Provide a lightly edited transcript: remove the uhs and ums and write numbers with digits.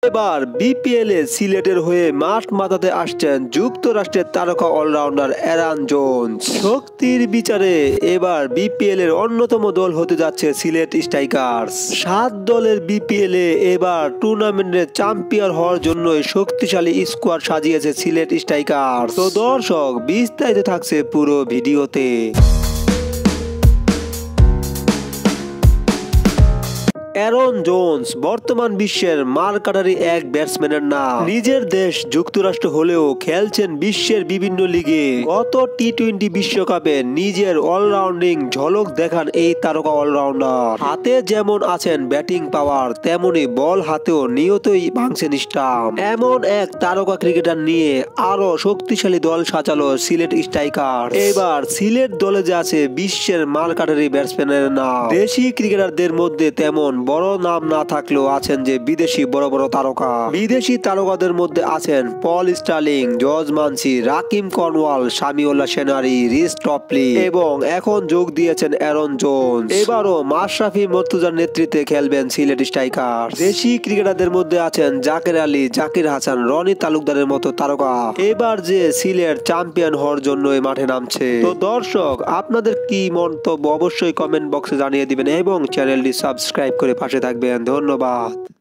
এবার বিপিএল এ সিলেটের হয়ে মাঠ মাতাতে আসছেন যুক্তরাষ্ট্রের তারকা অলরাউন্ডার অ্যারন জোন্স। শক্তির বিচারে এবার বিপিএল এর অন্যতম দল হতে যাচ্ছে সিলেট স্ট্রাইকার্স। 7 দলের বিপিএল এ এবার টুর্নামেন্টের চ্যাম্পিয়ন হওয়ার জন্য শক্তিশালী স্কোয়াড সাজিয়েছে সিলেট স্ট্রাইকার্স। তো দর্শক, বিস্তারিত থাকছে পুরো ভিডিওতে। অ্যারন জোন্স বর্তমান বিশ্বের মারকাটারি এক ব্যাটসম্যানের নাম। নিজের দেশ যুক্তরাষ্ট্র হলেও খেলছেন বিশ্বের বিভিন্ন লিগে। গত টি-20 বিশ্বকাপে নিজের অলরাউন্ডিং ঝলক দেখান এই তারকা অলরাউন্ডার। হাতে যেমন আছেন ব্যাটিং পাওয়ার, তেমনি বল হাতেও নিয়তই ভাঙছেন স্টাম্প। এমন এক তারকা ক্রিকেটার নিয়ে আরো শক্তিশালী দল সাজালো সিলেট স্ট্রাইকার। এবার সিলেট দলে যে আছে বিশ্বের মারকাটারি ব্যাটসম্যানের নাম। দেশি ক্রিকেটারদের মধ্যে তেমন বড় নাম না থাকলেও আছেন যে বিদেশি বড় বড় তারকা। বিদেশি তারকাদের মধ্যে আছেন পল স্টার্লিং, জর্জ মানসি, রাকিম কর্নওয়াল, শামিউল্লাহ সেনারি, রিস টপলি এবং এখন যোগ দিয়েছেন অ্যারন জোন্স। এবারও মাশরাফি মর্তুজার নেতৃত্বে খেলবেন সিলেট স্ট্রাইকার। দেশি ক্রিকেটারদের মধ্যে আছেন জাকের আলী, জাকির হাসান, রনি তালুকদারের মতো তারকা। এবার যে সিলেট চ্যাম্পিয়ন হওয়ার জন্য এই মাঠে নামছে। তো দর্শক, আপনাদের কি মন্তব্য অবশ্যই কমেন্ট বক্সে জানিয়ে দিবেন এবং চ্যানেলটি সাবস্ক্রাইব করে পাশে থাকবেন। ধন্যবাদ।